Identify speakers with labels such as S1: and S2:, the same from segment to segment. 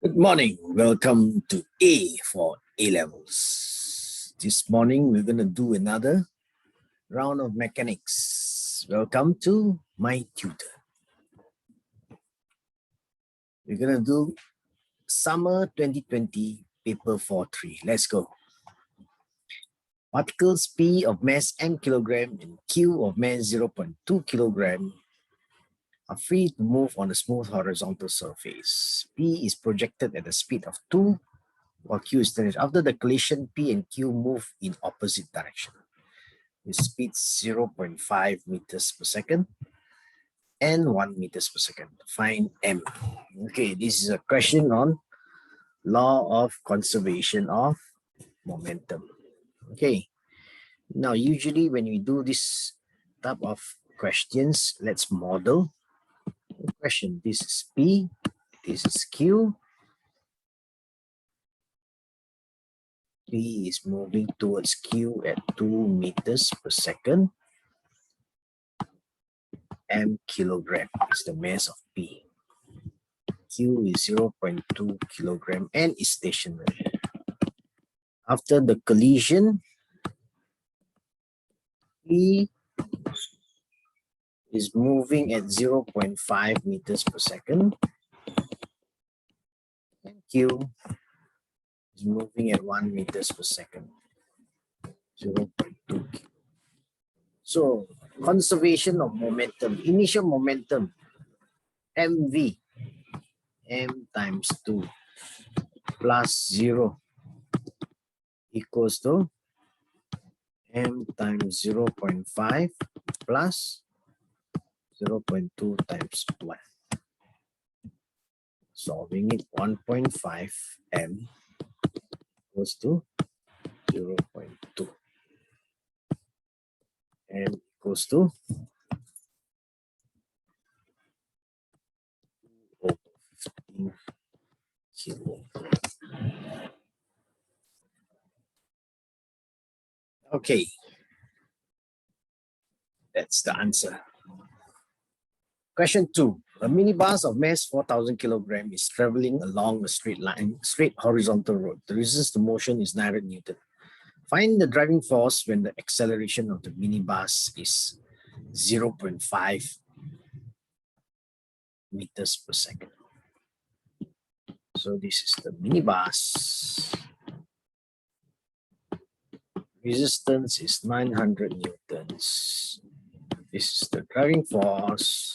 S1: Good morning. Welcome to A for A levels. This morning we're going to do another round of mechanics. Welcome to my tutor. We're going to do summer 2020 paper 43. Let's go. Particles P of mass m kilogram and Q of mass 0.2 kilogram are free to move on a smooth horizontal surface. P is projected at a speed of 2 while Q is stationary. After the collision, P and Q move in opposite direction with speeds 0.5 meters per second and 1 meters per second. Find M. Okay, this is a question on law of conservation of momentum. Okay, now usually when we do this type of questions, let's model the question. This is P, this is Q. P is moving towards Q at 2 meters per second. M kilogram is the mass of P. Q is 0.2 kilogram and is stationary. After the collision, P is moving at 0.5 meters per second. And Q is moving at 1 meters per second. 0.2. So, conservation of momentum. Initial momentum, mv, m times 2 plus 0 equals to m times 0.5 plus 0.2 times 1. Solving it, 1.5 m equals to 0.2. M equals to 15 kilo. Okay, that's the answer. Question 2. A minibus of mass 4,000 kilogram is traveling along a straight horizontal road. The resistance to motion is 900 Newton. Find the driving force when the acceleration of the minibus is 0.5 meters per second. So this is the minibus. Resistance is 900 newtons. This is the driving force.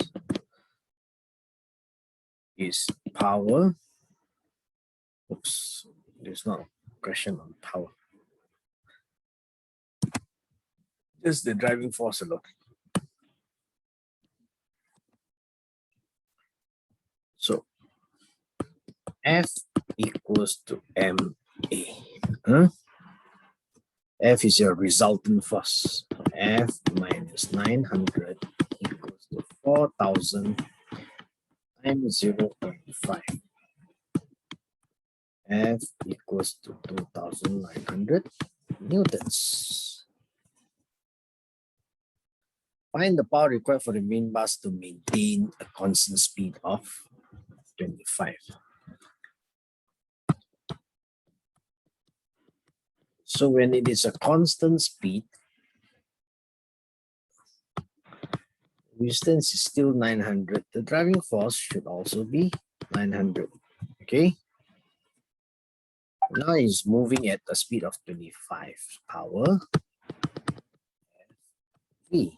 S1: Is power. Oops, there's not a question on power. Just the driving force alone. So F equals to MA. F is your resultant force. F minus 900 equals to 4,000 times 0.5. F equals to 2,900 newtons. Find the power required for the main bus to maintain a constant speed of 25. So when it is a constant speed, resistance is still 900. The driving force should also be 900. Okay. Now it's moving at a speed of 25. Power V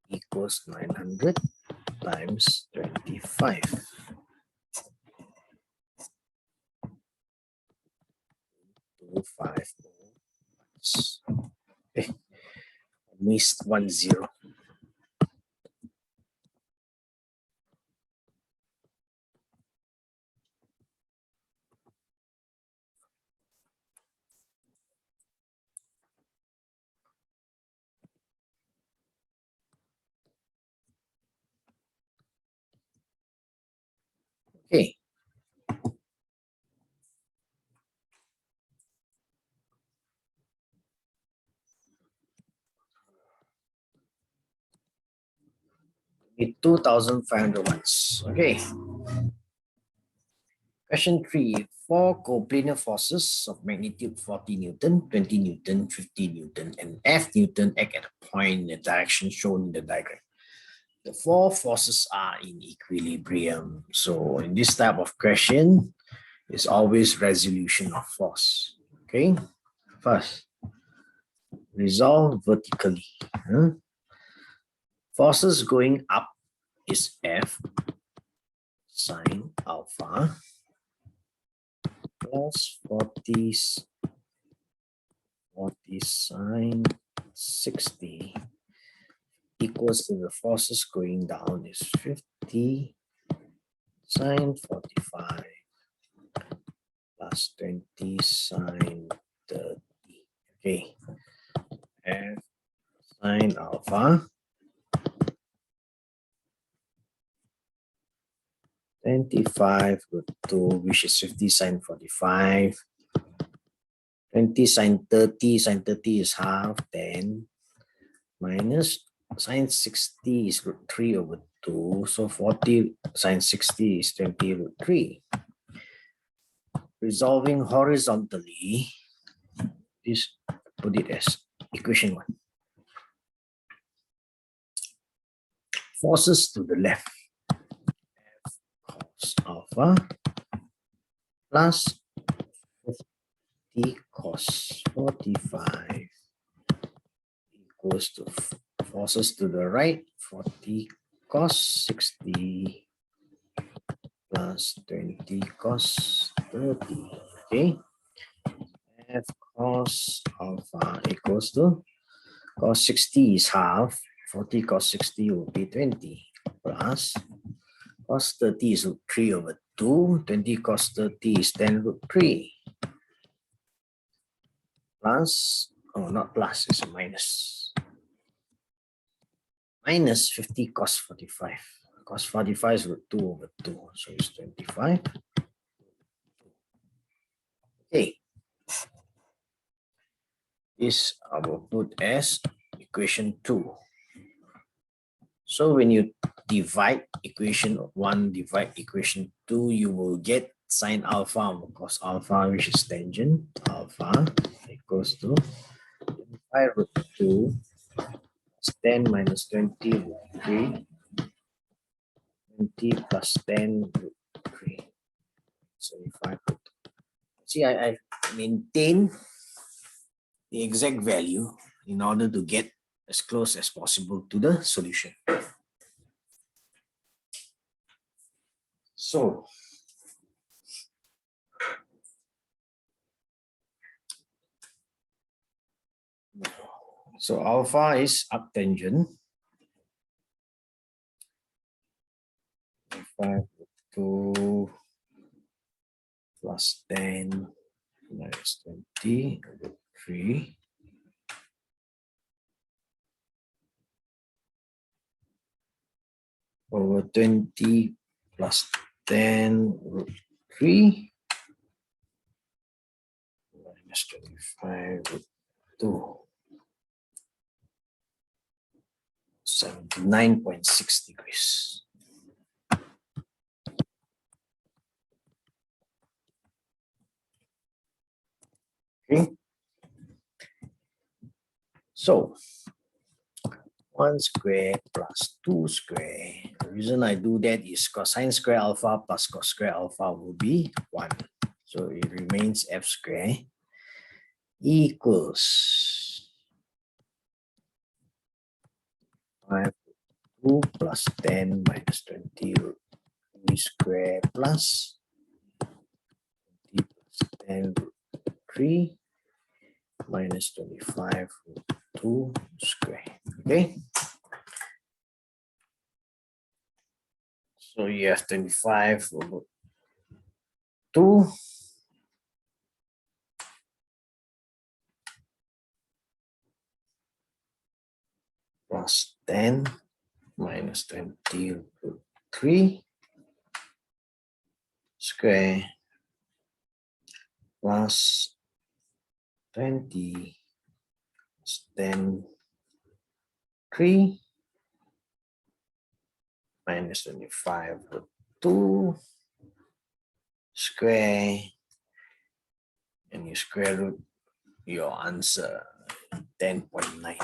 S1: equals 900 times 25. Okay. I missed 1 0. Okay. With 2,500 watts. Okay. Question 3. Four coplanar forces of magnitude 40 Newton, 20 Newton, 50 Newton, and F Newton act at a point in the direction shown in the diagram. The four forces are in equilibrium. So in this type of question, it's always resolution of force. Okay. First, resolve vertically. Forces going up is F sine alpha plus 40 sine 60 equals to the forces going down is 50 sine 45 plus 20 sine 30. Okay. F sine alpha 25 root 2, which is 50 sine 45. 20 sine 30, sine 30 is half, 10 minus sine 60 is root 3 over 2. So 40 sine 60 is 20 root 3. Resolving horizontally, this put it as equation 1. Forces to the left. F cos alpha plus 50 cos 45 equals to forces to the right, 40 cos 60 plus 20 cos 30. Okay. F cos alpha equals to cos 60 is half, 40 cos 60 will be 20 plus cos 30 is root 3 over 2, 20 cos 30 is 10 root 3 plus, oh, not plus, it's a minus. Minus 50 cos 45. Cos 45 is root 2 over 2, so it's 25. Okay. This I will put as equation 2. So when you divide equation 1, divide equation 2, you will get sine alpha over cos alpha, which is tangent alpha equals to 5 root 2 plus 10 minus 20 root 3, 20 plus 10 root 3, 75 root 2. See, I maintain the exact value in order to get as close as possible to the solution. So alpha is uptangent. 5 2 plus 10 minus 20 root 3 over 20 plus 10 root 3 minus 25 root 2. 79.6 degrees. Okay. So 1 square plus 2 square. The reason I do that is cosine square alpha plus cos square alpha will be 1. So it remains f square equals 5 2 plus 10 minus 20 root 3 square plus 20 plus 10 root 3 minus 25 root 2 square. Okay. So you have 25 over 2 plus 10 minus 20 root 3 square plus 20 plus 10 3 minus 25 root 2 square, and you square root your answer, 10.9.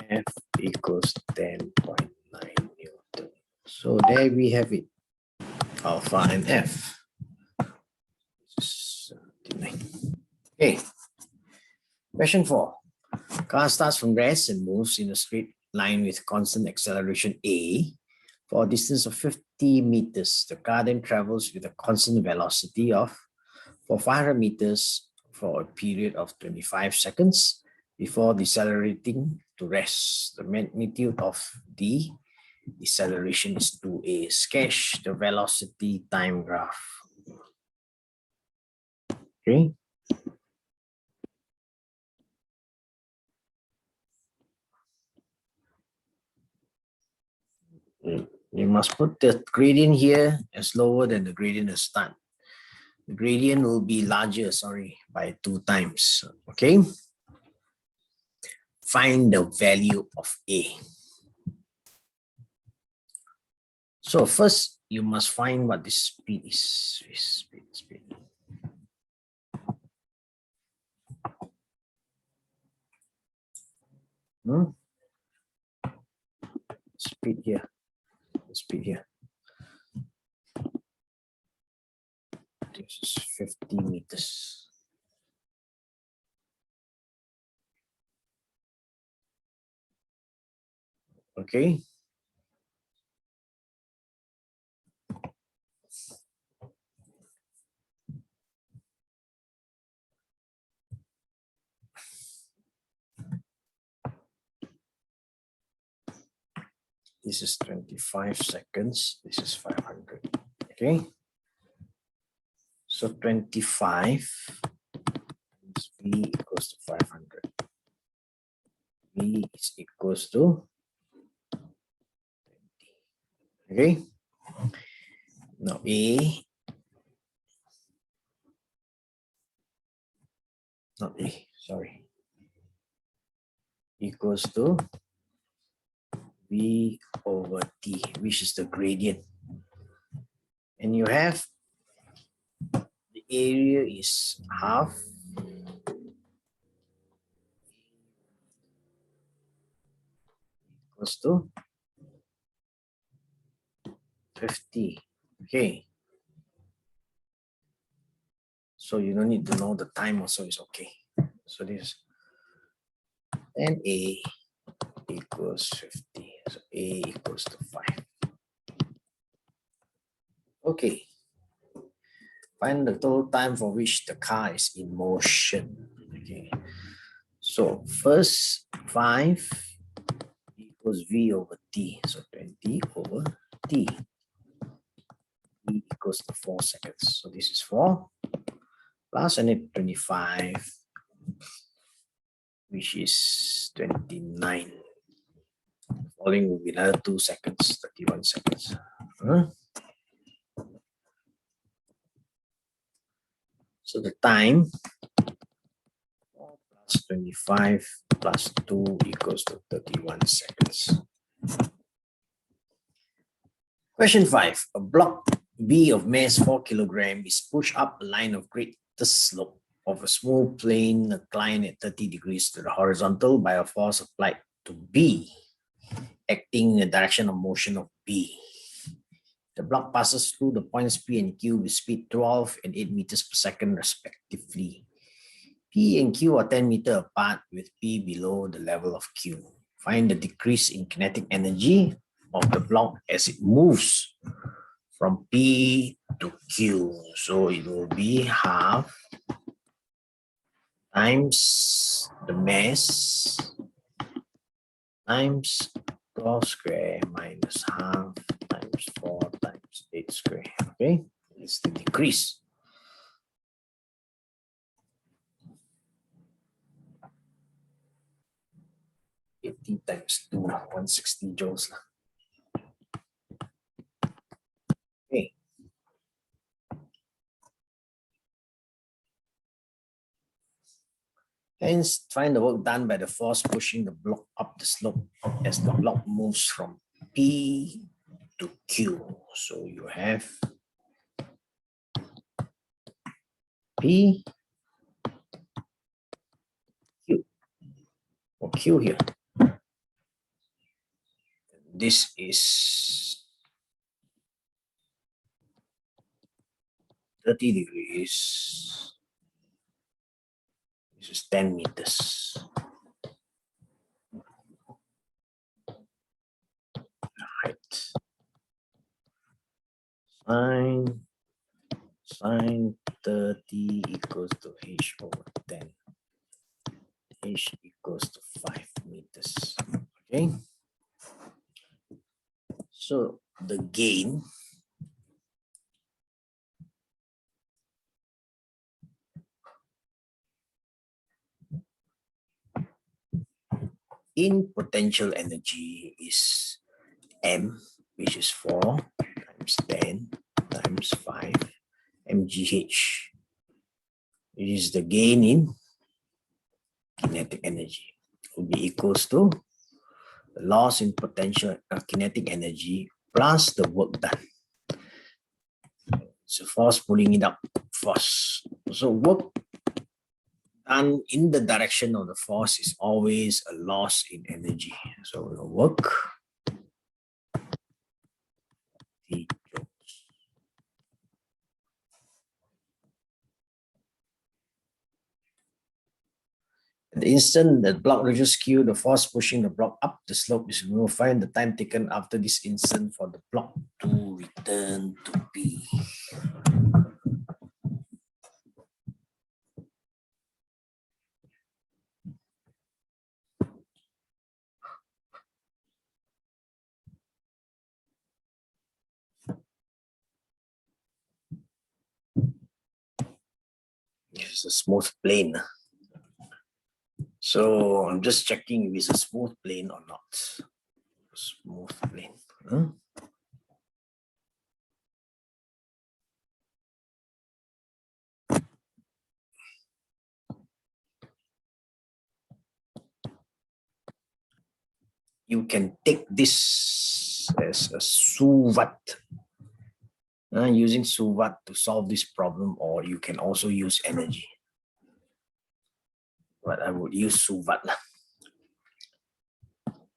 S1: F equals 10.9 Newton. So there we have it, alpha and F. 79. Okay, question 4. Car starts from rest and moves in a straight line with constant acceleration A for a distance of 50 meters. The car then travels with a constant velocity of for 500 meters for a period of 25 seconds before decelerating to rest. The magnitude of the deceleration is 2A. Sketch the velocity time graph. Okay. You must put the gradient here as lower than the gradient at start. The gradient will be larger, by 2 times. Okay. Find the value of A. So first, you must find what the speed is. Speed. Speed here. Speed here. This is 50 meters. Okay. This is 25 seconds. This is 500. Okay. So 25 times V equals to 500. V is equals to 20. Okay. Now A, not A, sorry, equals to V over T, which is the gradient. And you have the area is half equals to 50. Okay. So you don't need to know the time also, is okay. So this, and A equals 50. So A equals to 5. Okay. Find the total time for which the car is in motion. Okay. So first 5 equals V over T. So 20 over T. E equals to 4 seconds. So this is 4 plus I need 25, which is 29. Falling will be another 2 seconds, 31 seconds. So the time 4 plus 25 plus 2 equals to 31 seconds. Question 5. A block B of mass 4 kg is pushed up a line of greatest slope of a smooth plane inclined at 30 degrees to the horizontal by a force applied to B, acting in the direction of motion of B. The block passes through the points P and Q with speed 12 and 8 meters per second respectively. P and Q are 10 meters apart with P below the level of Q. Find the decrease in kinetic energy of the block as it moves from P to Q. So it will be half times the mass times 12 square minus half times 4 times 8 square. Okay, it's the decrease. $80 times 2, 160 joules. Okay. Hence, find the work done by the force pushing the block up the slope as the block moves from P to to Q. So you have P, Q, or Q here. This is 30 degrees. This is 10 meters. Height. Sine 30 equals to H over 10. H equals to 5 meters. Okay. So the gain in potential energy is M, which is 4 times 10 times 5 mgh. It is the gain in kinetic energy. Will be equals to the loss in potential kinetic energy plus the work done. So force pulling it up, force. So work done in the direction of the force is always a loss in energy. So the work, the joules. At the instant that block reaches Q, the force pushing the block up the slope is, we will find the time taken after this instant for the block to return to P. It's a smooth plane. So I'm just checking if it's a smooth plane or not. Smooth plane. Huh? You can take this as a suvat. Using suvat to solve this problem, or you can also use energy. But I would use suvat.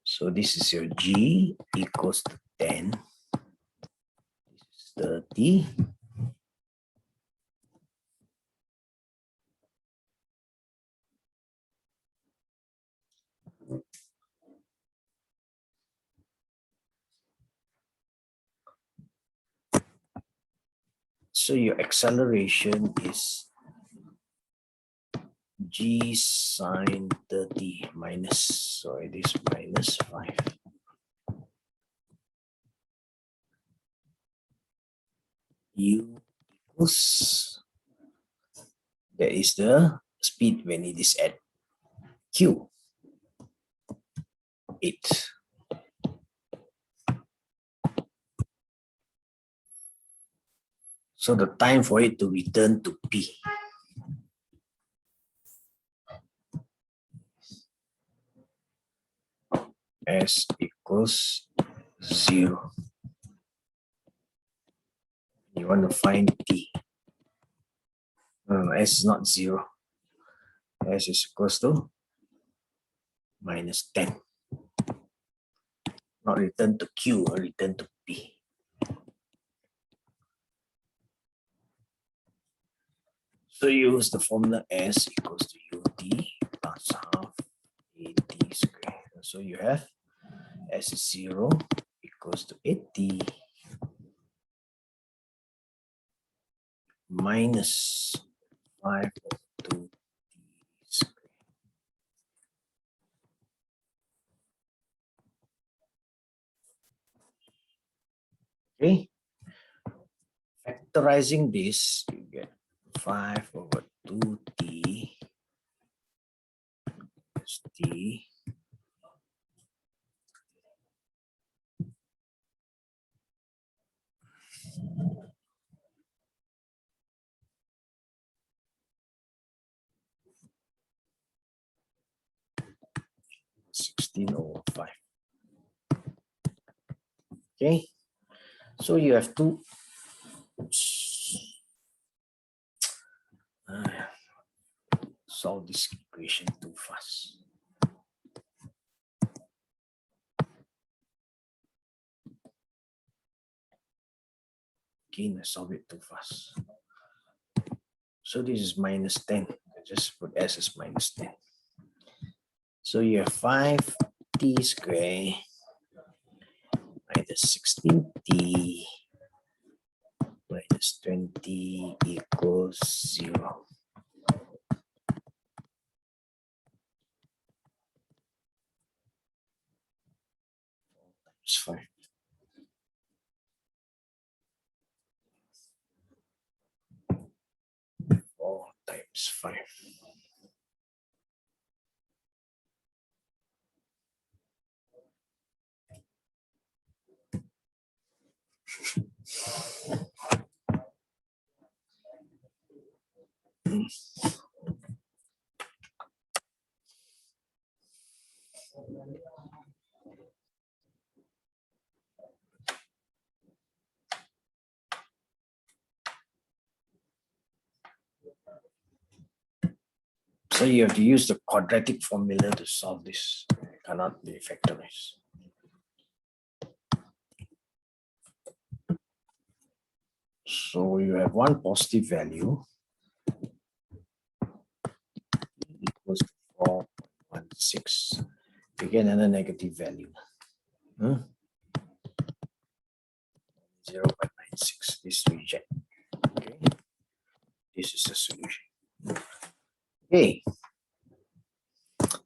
S1: So this is your G equals to 10. This is 30. So your acceleration is G sine 30 minus, so it is minus 5. U equals, that is the speed when it is at Q, 8. So the time for it to return to P. S equals 0. You want to find T. No, S is not 0. S is equals to minus 10. Not return to Q, or return to P. So use the formula S equals to UT plus half AT squared. So you have S is 0 equals to 80 minus 5 over 2 T squared. Okay. Factorizing this, you get 5 over 2T plus T (16 over 5). Okay. So you have two. Solve this equation too fast. Again, I solve it too fast. So this is minus 10. I just put S as minus 10. So you have 5t squared minus 16t minus 20 equals 0. It's 5. 4 times 5. So you have to use the quadratic formula to solve this. It cannot be factorized. So you have one positive value equals to 4.16. You get another negative value. 0.96. This reject. Okay. This is the solution. Okay.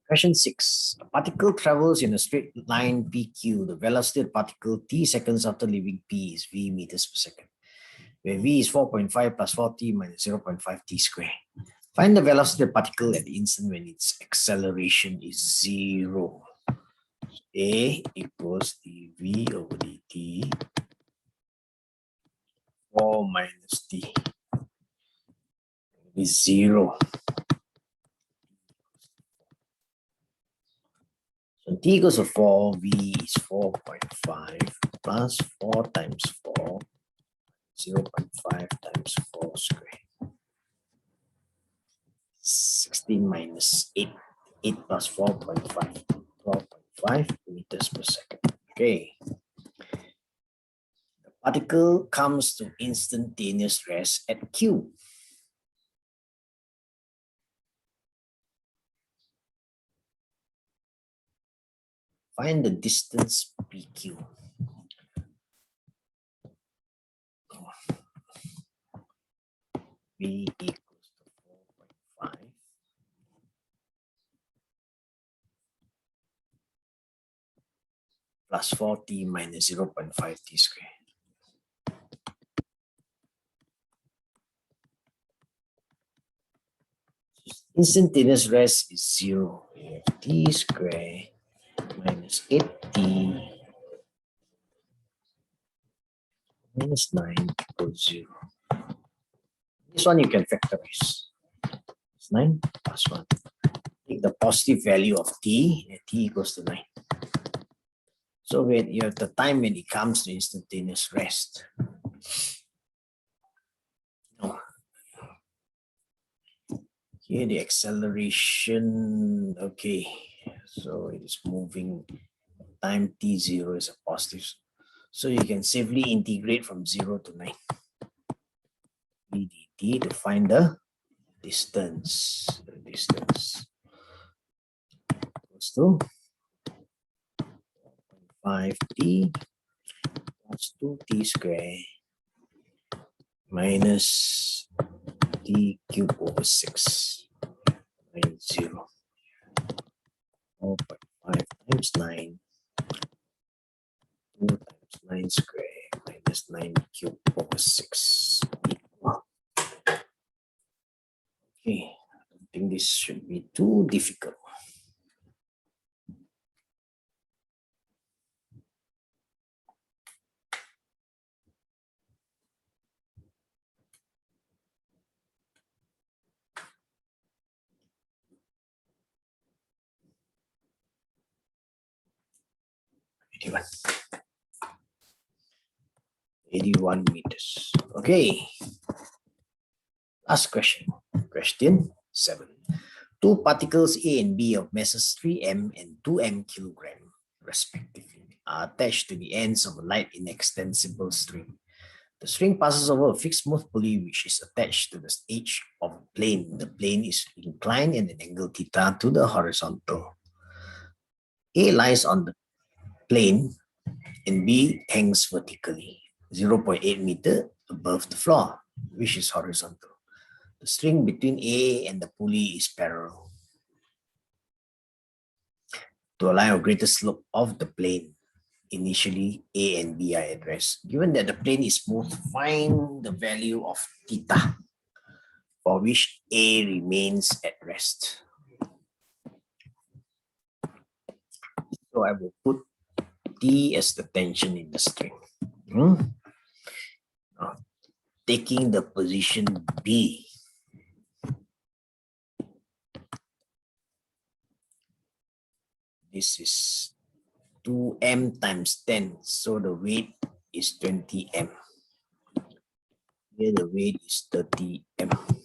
S1: Question 6. A particle travels in a straight line PQ. The velocity of the particle t seconds after leaving P is v meters per second, where v is 4.5 plus 4t minus 0.5 t squared. Find the velocity of the particle at the instant when its acceleration is 0. A equals dv over dt 4 minus t is 0. So t equals to 4, v is 4.5 plus 4 times 4, 0.5 times 4 squared. 16 minus 8, 8 plus 4.5, 12.5 meters per second. Okay. The particle comes to instantaneous rest at Q. Find the distance PQ. V equals to 4.5 plus 4t minus 0.5 t squared. Instantaneous rest is 0. We have t squared minus 8t minus 9 equals 0. This one you can factorize. It's 9 plus 1. Take the positive value of t, and t equals to 9. So when you have the time when it comes to instantaneous rest. Here the acceleration, okay. So it is moving, time t0 is a positive. So you can safely integrate from 0 to 9. V dt to find the distance. The distance equals to 5t plus 2t squared minus t cubed over 6 minus 0. 4.5 times 9, 2 times 9 squared minus 9 cubed over 6 equal. Okay, I don't think this should be too difficult. 81 meters. Okay. Last question. Question 7. Two particles A and B of masses 3m and 2m kilogram, respectively, are attached to the ends of a light inextensible string. The string passes over a fixed smooth pulley which is attached to the edge of a plane. The plane is inclined at an angle theta to the horizontal. A lies on the plane and B hangs vertically, 0.8 meter above the floor, which is horizontal. The string between A and the pulley is parallel. To allow a greater slope of the plane, initially A and B are at rest. Given that the plane is smooth, find the value of theta for which A remains at rest. So I will put T as the tension in the string. Taking the position B, this is 2m times 10, so the weight is 20m. Here the weight is 30m.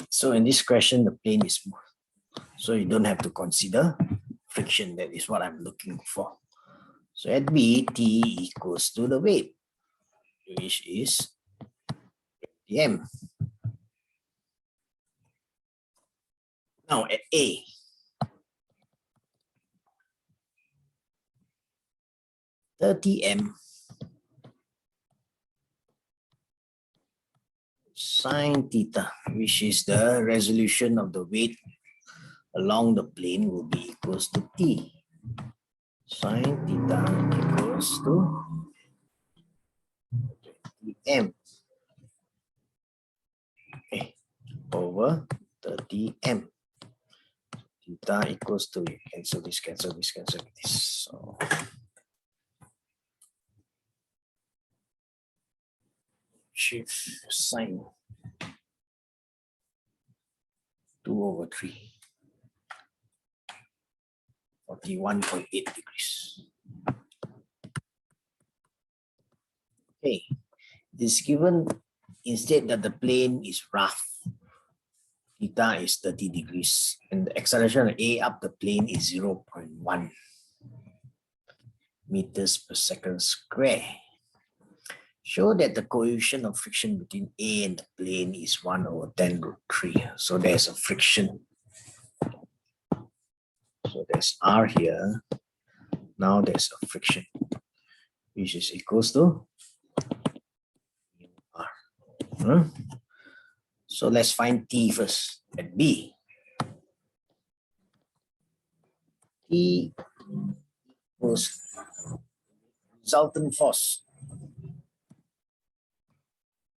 S1: So in this question, the plane is smooth. So you don't have to consider friction. That is what I'm looking for. So at B, T equals to the weight, which is m. Now at A, m sine theta, which is the resolution of the weight along the plane, will be equals to T. Sine theta equals to m over 30m. Theta equals to, cancel this, cancel this, cancel this. So shift sine 2/3, 41.8 degrees. Okay, this given instead that the plane is rough, theta is 30 degrees, and the acceleration of A up the plane is 0.1 meters per second square. Show that the coefficient of friction between A and the plane is 1/10√3. So there's a friction. So there's R here. Now there's a friction, which is equals to R. So let's find T first at B. T equals resultant force.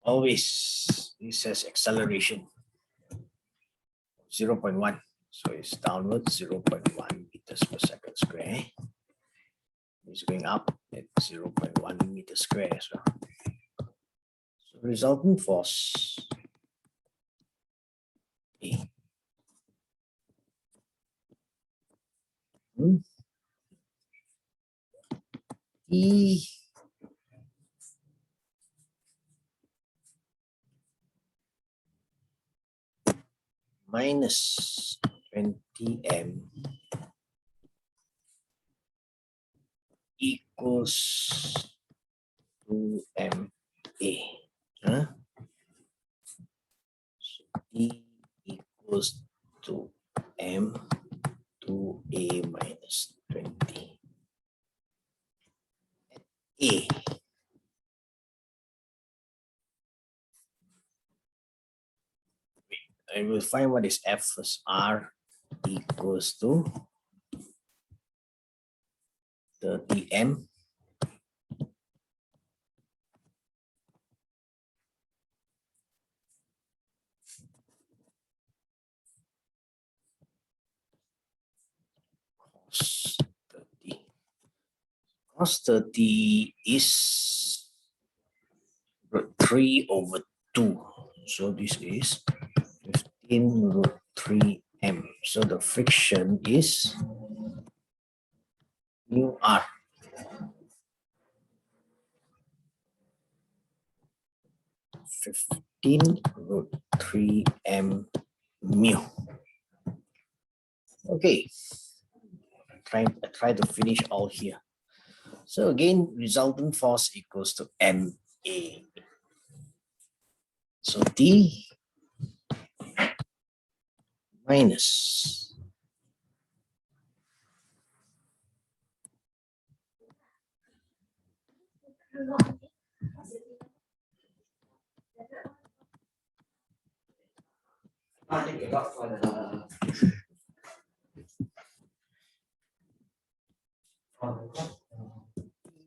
S1: Always, this says acceleration 0.1. So it's downward 0.1 meters per second square. It's going up at 0.1 meters square as well. So resultant force A. E minus 20m equals 2ma. So E equals to m 2a minus 20. A. I will find what is F first. R equals to 30m cos 30. Cos 30 is root 3 over 2. So this is 15 root 3 m. So the friction is mu r. Root 3 m mu. Okay, try to finish all here. So again, resultant force equals to ma. So T minus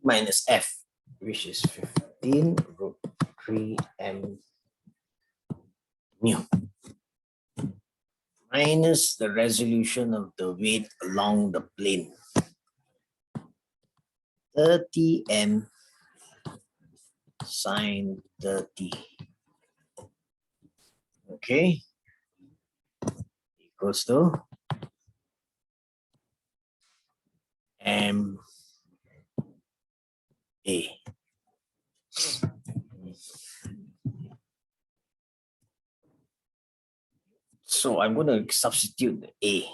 S1: minus F, which is 15 root 3 m mu, minus the resolution of the weight along the plane, 30 m sine 30. Okay, equals to m a. So I'm going to substitute the A.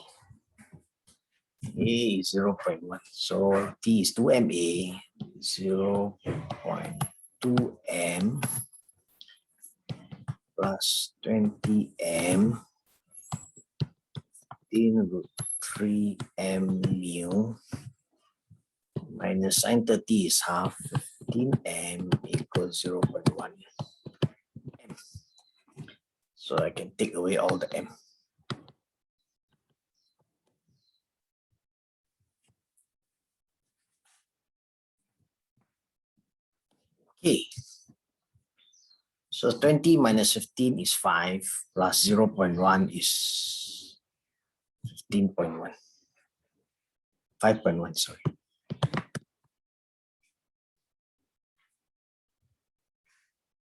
S1: A is 0.1. So T is 2MA, 0.2 m plus 20m 15 root 3 m mu minus sine 30 is half, 15m equals 0.1 m. So I can take away all the m. Okay. So 20 minus 15 is 5 plus 0.1 is 15.1. 5.1, sorry.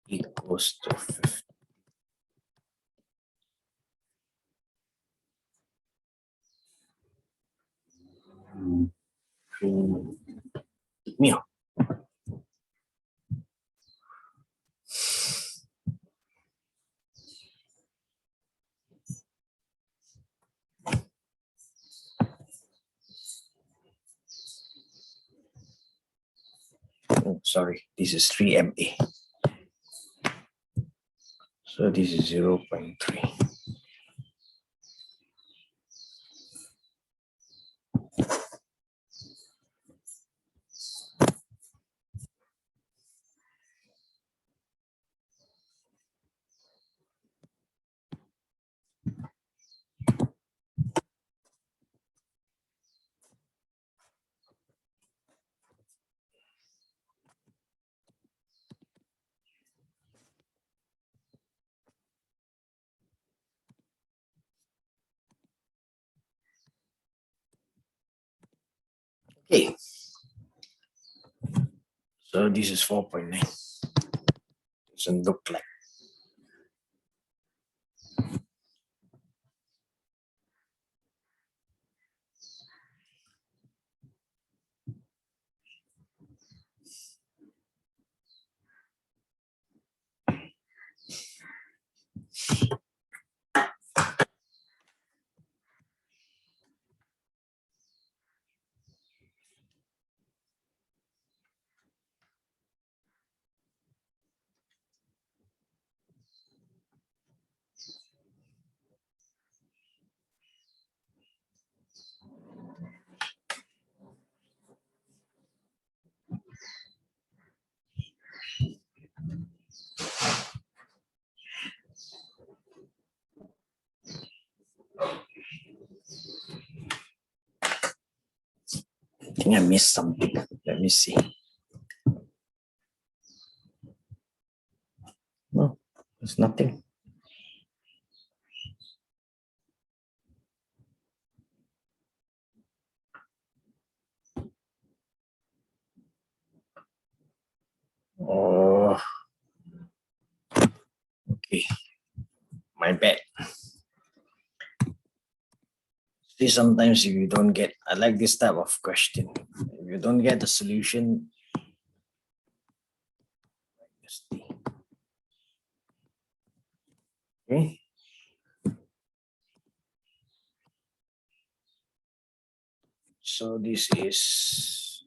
S1: Equals to 15. Mu. Oh, sorry, this is 3MA. So this is 0.3. Okay. So this is 4.9. Doesn't look like. I think I missed something. Let me see. No, there's nothing. Oh, my bad. See, sometimes if you don't get, I like this type of question. If you don't get the solution, okay. So this is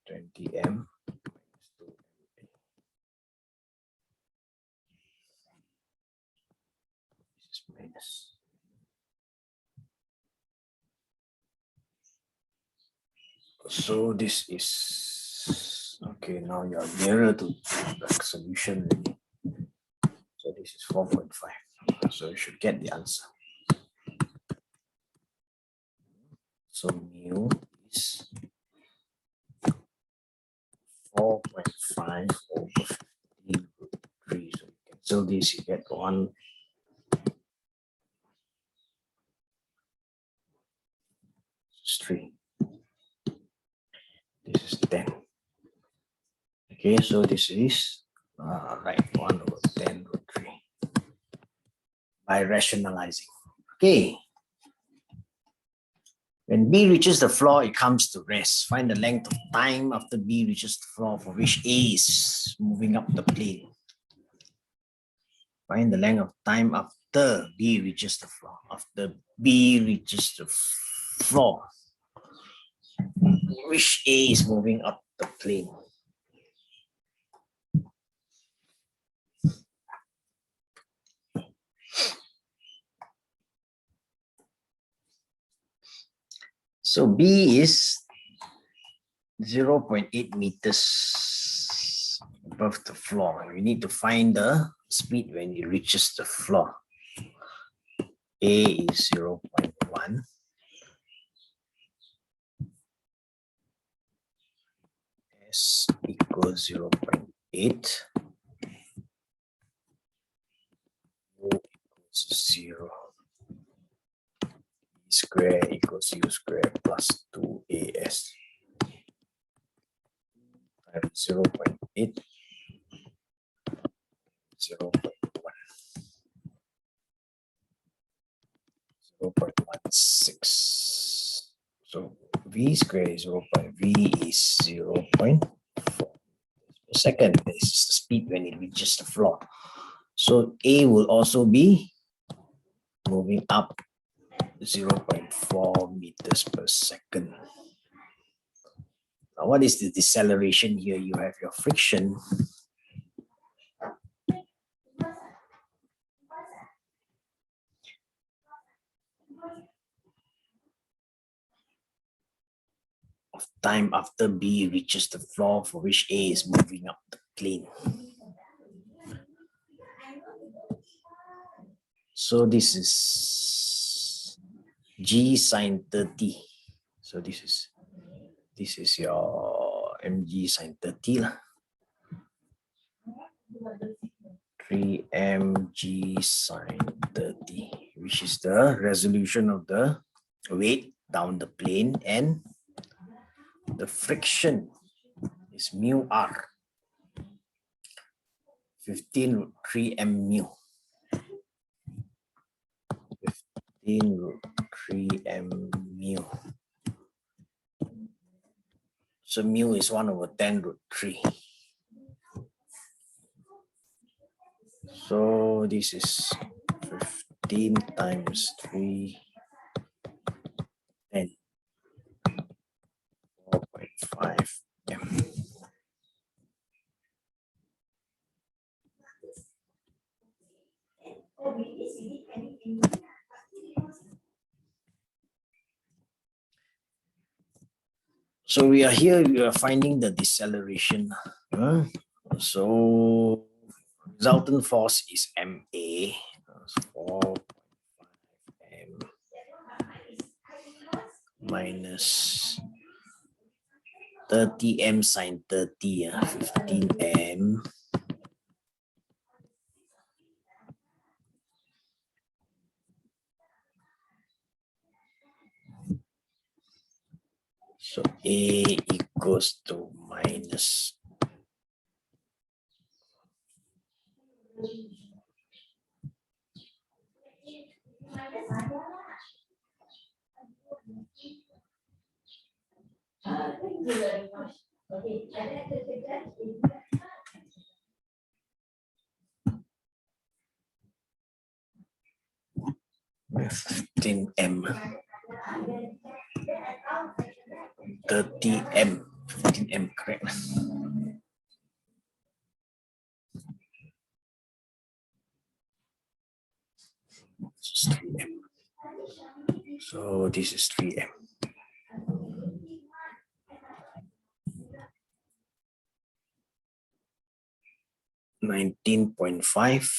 S1: 20M. This is minus. So this is, okay, now you're nearer to the solution already. So this is 4.5. So you should get the answer. So mu is 4.5 over 15 root 3. So you cancel this, you get 1. This is 3. This is 10. Okay, so this is right, 1 over 10 root 3 by rationalizing. Okay. When B reaches the floor, it comes to rest. Find the length of time after B reaches the floor for which A is moving up the plane. Find the length of time after B reaches the floor. After B reaches the floor, which A is moving up the plane. So B is 0.8 meters above the floor. We need to find the speed when it reaches the floor. A is 0.1. S equals 0.8. U equals 0. E square equals U square plus 2AS. 0.8, 0.1, 0.16. So V square is 0. V is 0.4 per second. This is the speed when it reaches the floor. So A will also be moving up 0.4 meters per second. Now, what is the deceleration here? You have your friction. Of time after B reaches the floor for which A is moving up the plane. So this is G sine 30. So this is your mg sine 30 lah. 3mg sine 30, which is the resolution of the weight down the plane, and the friction is mu r, 15 root 3 m mu. 15 root 3 m mu. So mu is 1 over 10 root 3. So this is 15 times 3, 10, 4.5 m. So we are here, we are finding the deceleration. So resultant force is MA, 4.5 m minus 30 m sine 30, 15 m. So A equals to minus 0.5 15M, 30M, 15M, correct. This is 3M. So this is 3M. $19.5,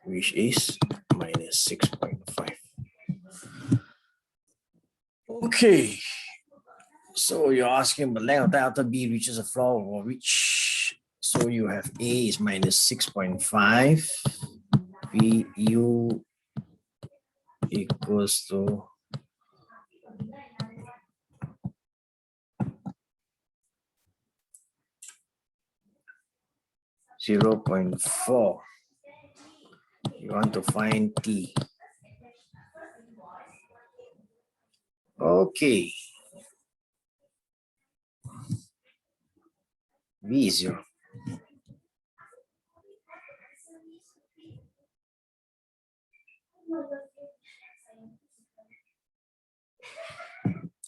S1: which is minus 6.5. Okay. So you're asking the length of the outer B reaches the floor or which? So you have A is minus 6.5. VU equals to 0.4. You want to find T. Okay. V is 0.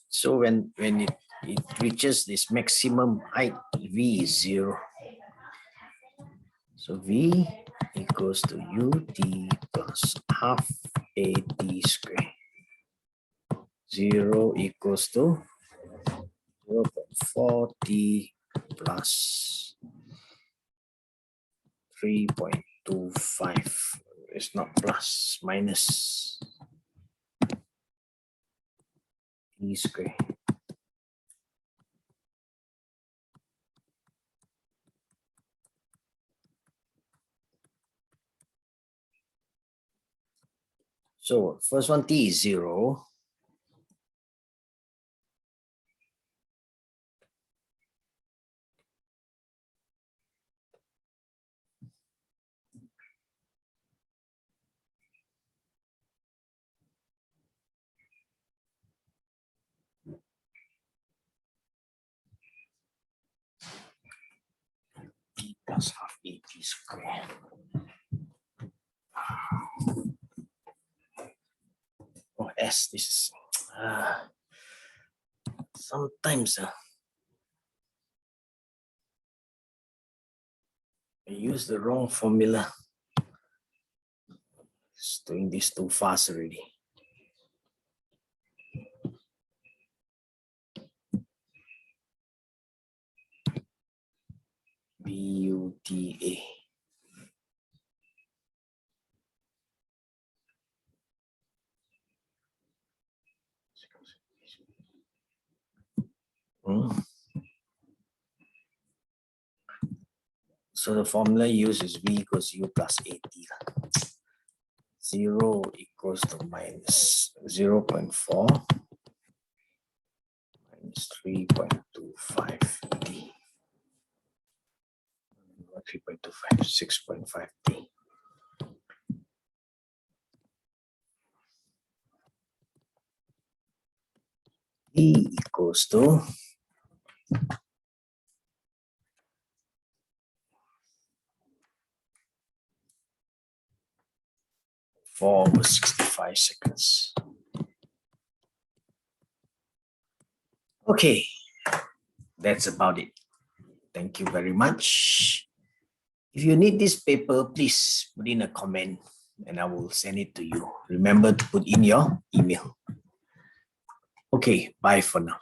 S1: So when it reaches this maximum height, V is 0. So V equals to UT plus half AT square. 0 equals to 0.4T plus 3.25. It's not plus, minus T square. So first one, T is 0. T plus half AT square. Oh, S, this is sometimes I use the wrong formula. It's doing this too fast already. BUTA. So the formula used is V equals U plus AT. 0 equals to minus 0.4 minus 3.25 T. 3.25, 6.5 T. E equals to 4/65 seconds. Okay, that's about it. Thank you very much. If you need this paper, please put in a comment and I will send it to you. Remember to put in your email. Okay, bye for now.